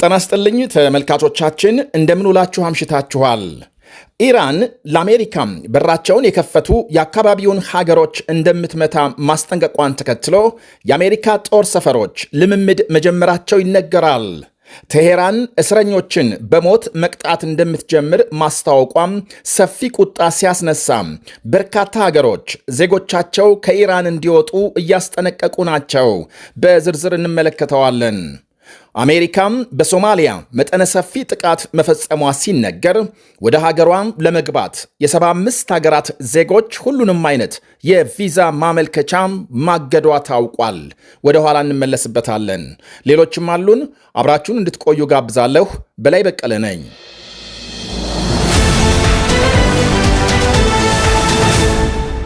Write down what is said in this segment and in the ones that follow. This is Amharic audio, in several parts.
ጤና ይስጥልኝ ተመልካቾቻችን፣ እንደምንውላችሁ አምሽታችኋል። ኢራን ለአሜሪካም በራቸውን የከፈቱ የአካባቢውን ሀገሮች እንደምትመታ ማስጠንቀቋን ተከትሎ የአሜሪካ ጦር ሰፈሮች ልምምድ መጀመራቸው ይነገራል። ቴሄራን እስረኞችን በሞት መቅጣት እንደምትጀምር ማስታወቋም ሰፊ ቁጣ ሲያስነሳ በርካታ ሀገሮች ዜጎቻቸው ከኢራን እንዲወጡ እያስጠነቀቁ ናቸው። በዝርዝር እንመለከተዋለን። አሜሪካም በሶማሊያ መጠነ ሰፊ ጥቃት መፈጸሟ ሲነገር ወደ ሀገሯ ለመግባት የ75 ሀገራት ዜጎች ሁሉንም አይነት የቪዛ ማመልከቻ ማገዷ ታውቋል። ወደ ኋላ እንመለስበታለን። ሌሎችም አሉን። አብራችሁን እንድትቆዩ ጋብዛለሁ። በላይ በቀለ ነኝ።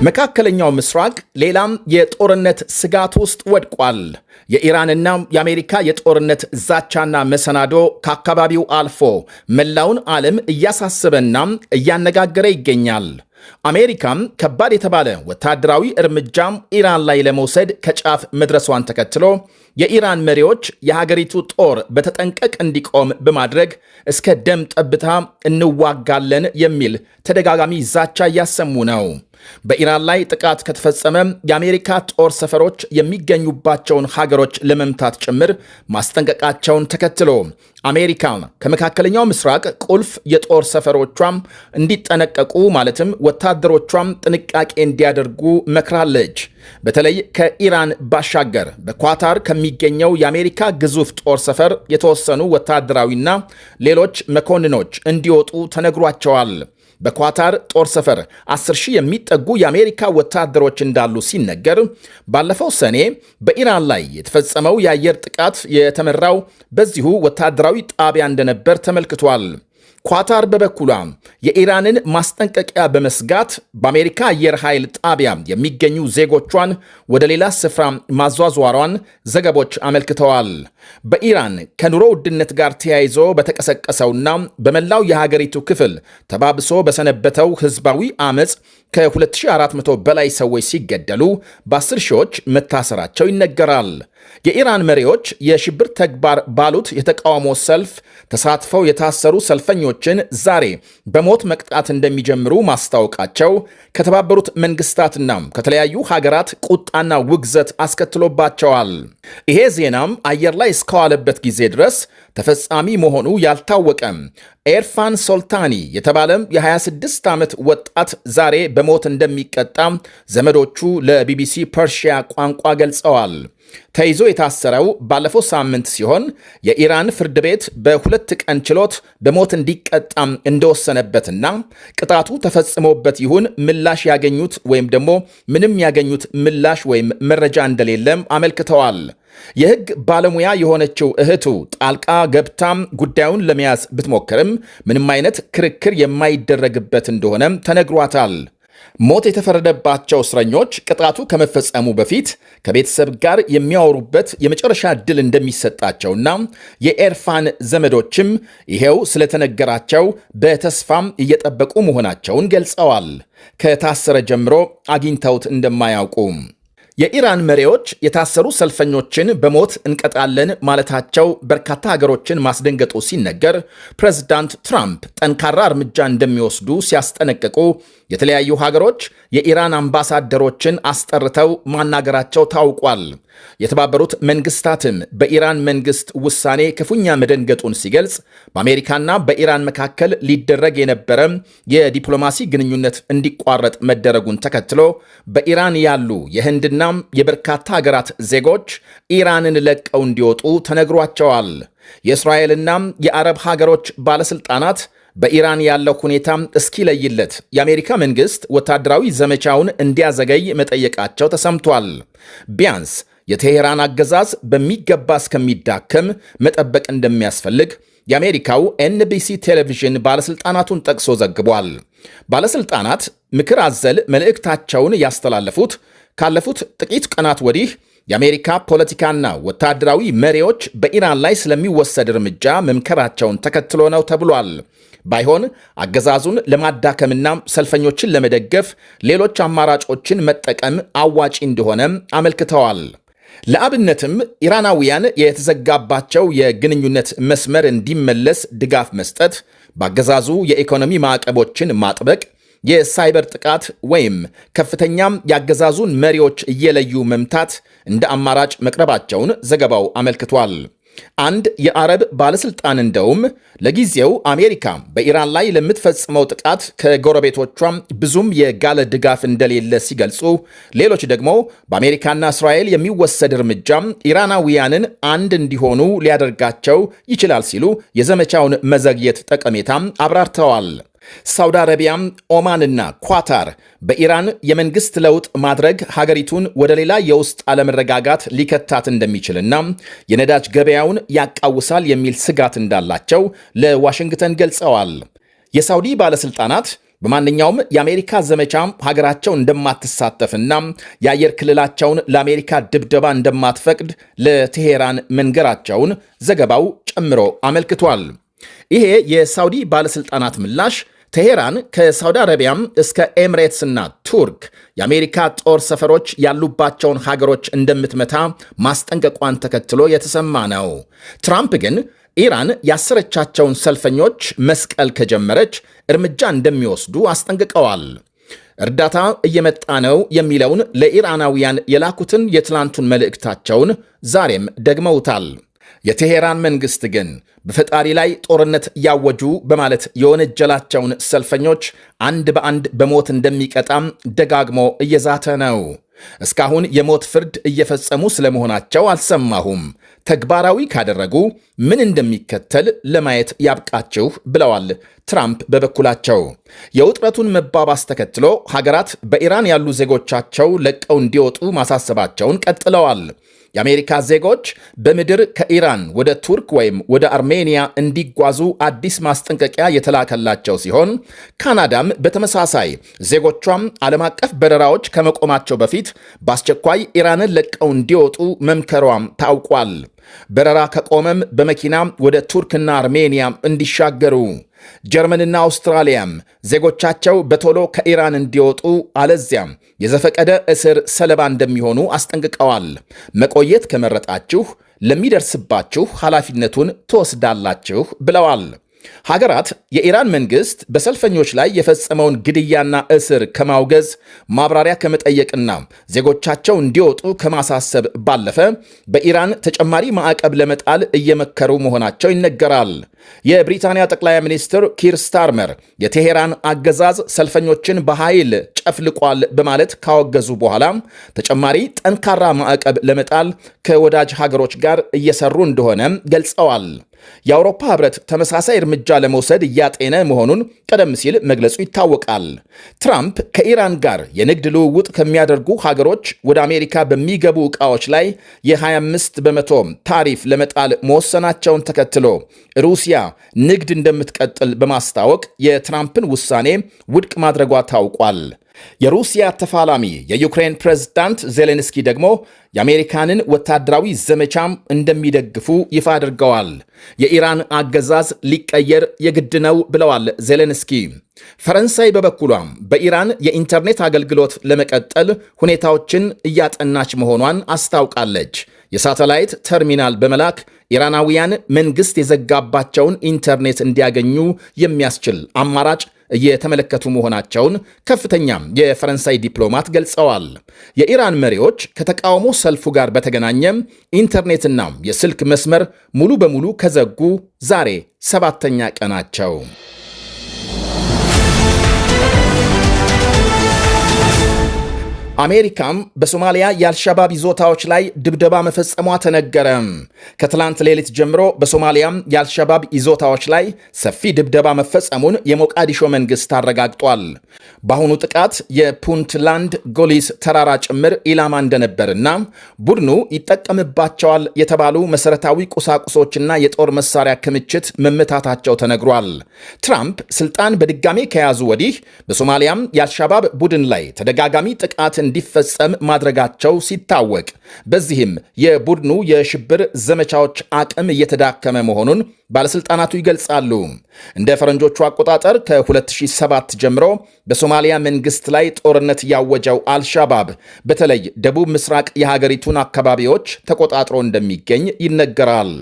መካከለኛው ምስራቅ ሌላም የጦርነት ስጋት ውስጥ ወድቋል። የኢራንና የአሜሪካ የጦርነት ዛቻና መሰናዶ ከአካባቢው አልፎ መላውን ዓለም እያሳሰበና እያነጋገረ ይገኛል። አሜሪካም ከባድ የተባለ ወታደራዊ እርምጃም ኢራን ላይ ለመውሰድ ከጫፍ መድረሷን ተከትሎ የኢራን መሪዎች የሀገሪቱ ጦር በተጠንቀቅ እንዲቆም በማድረግ እስከ ደም ጠብታ እንዋጋለን የሚል ተደጋጋሚ ዛቻ እያሰሙ ነው። በኢራን ላይ ጥቃት ከተፈጸመ የአሜሪካ ጦር ሰፈሮች የሚገኙባቸውን ሀገሮች ለመምታት ጭምር ማስጠንቀቃቸውን ተከትሎ አሜሪካ ከመካከለኛው ምስራቅ ቁልፍ የጦር ሰፈሮቿም እንዲጠነቀቁ ማለትም ወታደሮቿም ጥንቃቄ እንዲያደርጉ መክራለች። በተለይ ከኢራን ባሻገር በኳታር ከሚገኘው የአሜሪካ ግዙፍ ጦር ሰፈር የተወሰኑ ወታደራዊና ሌሎች መኮንኖች እንዲወጡ ተነግሯቸዋል። በኳታር ጦር ሰፈር 10,000 የሚጠጉ የአሜሪካ ወታደሮች እንዳሉ ሲነገር፣ ባለፈው ሰኔ በኢራን ላይ የተፈጸመው የአየር ጥቃት የተመራው በዚሁ ወታደራዊ ጣቢያ እንደነበር ተመልክቷል። ኳታር በበኩሏ የኢራንን ማስጠንቀቂያ በመስጋት በአሜሪካ አየር ኃይል ጣቢያ የሚገኙ ዜጎቿን ወደ ሌላ ስፍራ ማዟዟሯን ዘገቦች አመልክተዋል። በኢራን ከኑሮ ውድነት ጋር ተያይዞ በተቀሰቀሰውና በመላው የሀገሪቱ ክፍል ተባብሶ በሰነበተው ህዝባዊ አመፅ ከ2400 በላይ ሰዎች ሲገደሉ በ10 ሺዎች መታሰራቸው ይነገራል። የኢራን መሪዎች የሽብር ተግባር ባሉት የተቃውሞ ሰልፍ ተሳትፈው የታሰሩ ሰልፈኞችን ዛሬ በሞት መቅጣት እንደሚጀምሩ ማስታወቃቸው ከተባበሩት መንግስታትና ከተለያዩ ሀገራት ቁጣና ውግዘት አስከትሎባቸዋል። ይሄ ዜናም አየር ላይ እስከዋለበት ጊዜ ድረስ ተፈጻሚ መሆኑ ያልታወቀም ኤርፋን ሶልታኒ የተባለም የ26 ዓመት ወጣት ዛሬ በሞት እንደሚቀጣ ዘመዶቹ ለቢቢሲ ፐርሺያ ቋንቋ ገልጸዋል። ተይዞ የታሰረው ባለፈው ሳምንት ሲሆን የኢራን ፍርድ ቤት በሁለት ቀን ችሎት በሞት እንዲቀጣም እንደወሰነበትና ቅጣቱ ተፈጽሞበት ይሁን ምላሽ ያገኙት ወይም ደግሞ ምንም ያገኙት ምላሽ ወይም መረጃ እንደሌለም አመልክተዋል። የሕግ ባለሙያ የሆነችው እህቱ ጣልቃ ገብታም ጉዳዩን ለመያዝ ብትሞክርም ምንም አይነት ክርክር የማይደረግበት እንደሆነም ተነግሯታል። ሞት የተፈረደባቸው እስረኞች ቅጣቱ ከመፈጸሙ በፊት ከቤተሰብ ጋር የሚያወሩበት የመጨረሻ ዕድል እንደሚሰጣቸውና የኤርፋን ዘመዶችም ይሄው ስለተነገራቸው በተስፋም እየጠበቁ መሆናቸውን ገልጸዋል። ከታሰረ ጀምሮ አግኝተውት እንደማያውቁ የኢራን መሪዎች የታሰሩ ሰልፈኞችን በሞት እንቀጣለን ማለታቸው በርካታ ሀገሮችን ማስደንገጡ ሲነገር፣ ፕሬዝዳንት ትራምፕ ጠንካራ እርምጃ እንደሚወስዱ ሲያስጠነቅቁ የተለያዩ ሀገሮች የኢራን አምባሳደሮችን አስጠርተው ማናገራቸው ታውቋል። የተባበሩት መንግስታትም በኢራን መንግስት ውሳኔ ክፉኛ መደንገጡን ሲገልጽ በአሜሪካና በኢራን መካከል ሊደረግ የነበረ የዲፕሎማሲ ግንኙነት እንዲቋረጥ መደረጉን ተከትሎ በኢራን ያሉ የህንድና የበርካታ ሀገራት ዜጎች ኢራንን ለቀው እንዲወጡ ተነግሯቸዋል። የእስራኤልና የአረብ ሀገሮች ባለስልጣናት በኢራን ያለው ሁኔታ እስኪለይለት የአሜሪካ መንግስት ወታደራዊ ዘመቻውን እንዲያዘገይ መጠየቃቸው ተሰምቷል። ቢያንስ የቴሄራን አገዛዝ በሚገባ እስከሚዳከም መጠበቅ እንደሚያስፈልግ የአሜሪካው ኤንቢሲ ቴሌቪዥን ባለስልጣናቱን ጠቅሶ ዘግቧል። ባለስልጣናት ምክር አዘል መልእክታቸውን ያስተላለፉት ካለፉት ጥቂት ቀናት ወዲህ የአሜሪካ ፖለቲካና ወታደራዊ መሪዎች በኢራን ላይ ስለሚወሰድ እርምጃ መምከራቸውን ተከትሎ ነው ተብሏል። ባይሆን አገዛዙን ለማዳከምና ሰልፈኞችን ለመደገፍ ሌሎች አማራጮችን መጠቀም አዋጪ እንደሆነ አመልክተዋል። ለአብነትም ኢራናውያን የተዘጋባቸው የግንኙነት መስመር እንዲመለስ ድጋፍ መስጠት፣ በአገዛዙ የኢኮኖሚ ማዕቀቦችን ማጥበቅ፣ የሳይበር ጥቃት ወይም ከፍተኛም የአገዛዙን መሪዎች እየለዩ መምታት እንደ አማራጭ መቅረባቸውን ዘገባው አመልክቷል። አንድ የአረብ ባለስልጣን እንደውም ለጊዜው አሜሪካ በኢራን ላይ ለምትፈጽመው ጥቃት ከጎረቤቶቿም ብዙም የጋለ ድጋፍ እንደሌለ ሲገልጹ፣ ሌሎች ደግሞ በአሜሪካና እስራኤል የሚወሰድ እርምጃም ኢራናውያንን አንድ እንዲሆኑ ሊያደርጋቸው ይችላል ሲሉ የዘመቻውን መዘግየት ጠቀሜታም አብራርተዋል። ሳውዲ አረቢያም፣ ኦማንና ኳታር በኢራን የመንግስት ለውጥ ማድረግ ሀገሪቱን ወደ ሌላ የውስጥ አለመረጋጋት ሊከታት እንደሚችልና የነዳጅ ገበያውን ያቃውሳል የሚል ስጋት እንዳላቸው ለዋሽንግተን ገልጸዋል። የሳውዲ ባለስልጣናት በማንኛውም የአሜሪካ ዘመቻ ሀገራቸው እንደማትሳተፍና የአየር ክልላቸውን ለአሜሪካ ድብደባ እንደማትፈቅድ ለቴሄራን መንገራቸውን ዘገባው ጨምሮ አመልክቷል። ይሄ የሳውዲ ባለስልጣናት ምላሽ ቴሄራን ከሳውዲ አረቢያም እስከ ኤምሬትስና ቱርክ የአሜሪካ ጦር ሰፈሮች ያሉባቸውን ሀገሮች እንደምትመታ ማስጠንቀቋን ተከትሎ የተሰማ ነው። ትራምፕ ግን ኢራን ያሰረቻቸውን ሰልፈኞች መስቀል ከጀመረች እርምጃ እንደሚወስዱ አስጠንቅቀዋል። እርዳታ እየመጣ ነው የሚለውን ለኢራናውያን የላኩትን የትላንቱን መልእክታቸውን ዛሬም ደግመውታል። የቴሄራን መንግስት ግን በፈጣሪ ላይ ጦርነት ያወጁ በማለት የወነጀላቸውን ሰልፈኞች አንድ በአንድ በሞት እንደሚቀጣም ደጋግሞ እየዛተ ነው። እስካሁን የሞት ፍርድ እየፈጸሙ ስለመሆናቸው አልሰማሁም። ተግባራዊ ካደረጉ ምን እንደሚከተል ለማየት ያብቃችሁ ብለዋል ትራምፕ በበኩላቸው። የውጥረቱን መባባስ ተከትሎ ሀገራት በኢራን ያሉ ዜጎቻቸው ለቀው እንዲወጡ ማሳሰባቸውን ቀጥለዋል። የአሜሪካ ዜጎች በምድር ከኢራን ወደ ቱርክ ወይም ወደ አርሜኒያ እንዲጓዙ አዲስ ማስጠንቀቂያ የተላከላቸው ሲሆን ካናዳም በተመሳሳይ ዜጎቿም ዓለም አቀፍ በረራዎች ከመቆማቸው በፊት በአስቸኳይ ኢራንን ለቀው እንዲወጡ መምከሯም ታውቋል። በረራ ከቆመም በመኪና ወደ ቱርክና አርሜኒያ እንዲሻገሩ፣ ጀርመንና አውስትራሊያም ዜጎቻቸው በቶሎ ከኢራን እንዲወጡ አለዚያም የዘፈቀደ እስር ሰለባ እንደሚሆኑ አስጠንቅቀዋል። መቆየት ከመረጣችሁ ለሚደርስባችሁ ኃላፊነቱን ትወስዳላችሁ ብለዋል። ሀገራት የኢራን መንግስት በሰልፈኞች ላይ የፈጸመውን ግድያና እስር ከማውገዝ ማብራሪያ ከመጠየቅና ዜጎቻቸው እንዲወጡ ከማሳሰብ ባለፈ በኢራን ተጨማሪ ማዕቀብ ለመጣል እየመከሩ መሆናቸው ይነገራል። የብሪታንያ ጠቅላይ ሚኒስትር ኪር ስታርመር የቴሄራን አገዛዝ ሰልፈኞችን በኃይል ጨፍልቋል በማለት ካወገዙ በኋላ ተጨማሪ ጠንካራ ማዕቀብ ለመጣል ከወዳጅ ሀገሮች ጋር እየሰሩ እንደሆነ ገልጸዋል። የአውሮፓ ህብረት ተመሳሳይ እርምጃ ለመውሰድ እያጤነ መሆኑን ቀደም ሲል መግለጹ ይታወቃል። ትራምፕ ከኢራን ጋር የንግድ ልውውጥ ከሚያደርጉ ሀገሮች ወደ አሜሪካ በሚገቡ ዕቃዎች ላይ የ25 በመቶ ታሪፍ ለመጣል መወሰናቸውን ተከትሎ ሩሲያ ንግድ እንደምትቀጥል በማስታወቅ የትራምፕን ውሳኔ ውድቅ ማድረጓ ታውቋል። የሩሲያ ተፋላሚ የዩክሬን ፕሬዝዳንት ዜሌንስኪ ደግሞ የአሜሪካንን ወታደራዊ ዘመቻም እንደሚደግፉ ይፋ አድርገዋል። የኢራን አገዛዝ ሊቀየር የግድ ነው ብለዋል ዜሌንስኪ። ፈረንሳይ በበኩሏም በኢራን የኢንተርኔት አገልግሎት ለመቀጠል ሁኔታዎችን እያጠናች መሆኗን አስታውቃለች። የሳተላይት ተርሚናል በመላክ ኢራናውያን መንግስት የዘጋባቸውን ኢንተርኔት እንዲያገኙ የሚያስችል አማራጭ እየተመለከቱ መሆናቸውን ከፍተኛም የፈረንሳይ ዲፕሎማት ገልጸዋል። የኢራን መሪዎች ከተቃውሞ ሰልፉ ጋር በተገናኘም ኢንተርኔትና የስልክ መስመር ሙሉ በሙሉ ከዘጉ ዛሬ 7ኛ ቀናቸው። አሜሪካም በሶማሊያ የአልሻባብ ይዞታዎች ላይ ድብደባ መፈጸሟ ተነገረ። ከትላንት ሌሊት ጀምሮ በሶማሊያም የአልሻባብ ይዞታዎች ላይ ሰፊ ድብደባ መፈጸሙን የሞቃዲሾ መንግስት አረጋግጧል። በአሁኑ ጥቃት የፑንትላንድ ጎሊስ ተራራ ጭምር ኢላማ እንደነበርና ቡድኑ ይጠቀምባቸዋል የተባሉ መሰረታዊ ቁሳቁሶችና የጦር መሳሪያ ክምችት መመታታቸው ተነግሯል። ትራምፕ ስልጣን በድጋሜ ከያዙ ወዲህ በሶማሊያም የአልሻባብ ቡድን ላይ ተደጋጋሚ ጥቃት እንዲፈጸም ማድረጋቸው ሲታወቅ፣ በዚህም የቡድኑ የሽብር ዘመቻዎች አቅም እየተዳከመ መሆኑን ባለሥልጣናቱ ይገልጻሉ። እንደ ፈረንጆቹ አቆጣጠር ከ2007 ጀምሮ በሶማሊያ መንግሥት ላይ ጦርነት ያወጀው አልሻባብ በተለይ ደቡብ ምስራቅ የሀገሪቱን አካባቢዎች ተቆጣጥሮ እንደሚገኝ ይነገራል።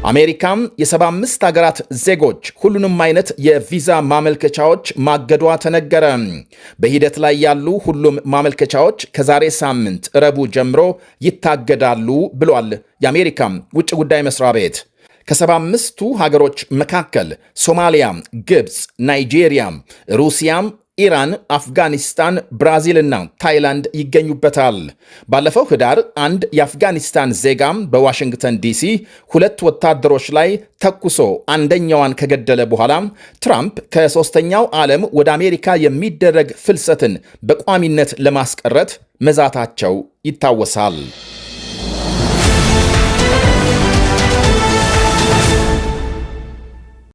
አሜሪካም የ75 ሀገራት ዜጎች ሁሉንም አይነት የቪዛ ማመልከቻዎች ማገዷ ተነገረ። በሂደት ላይ ያሉ ሁሉም ማመልከቻዎች ከዛሬ ሳምንት ረቡዕ ጀምሮ ይታገዳሉ ብሏል የአሜሪካም ውጭ ጉዳይ መስሪያ ቤት። ከ75ቱ ሀገሮች መካከል ሶማሊያ፣ ግብፅ፣ ናይጄሪያ፣ ሩሲያም፣ ኢራን፣ አፍጋኒስታን፣ ብራዚልና ታይላንድ ይገኙበታል። ባለፈው ህዳር አንድ የአፍጋኒስታን ዜጋም በዋሽንግተን ዲሲ 2 ወታደሮች ላይ ተኩሶ አንደኛዋን ከገደለ በኋላ ትራምፕ ከሦስተኛው ዓለም ወደ አሜሪካ የሚደረግ ፍልሰትን በቋሚነት ለማስቀረት መዛታቸው ይታወሳል።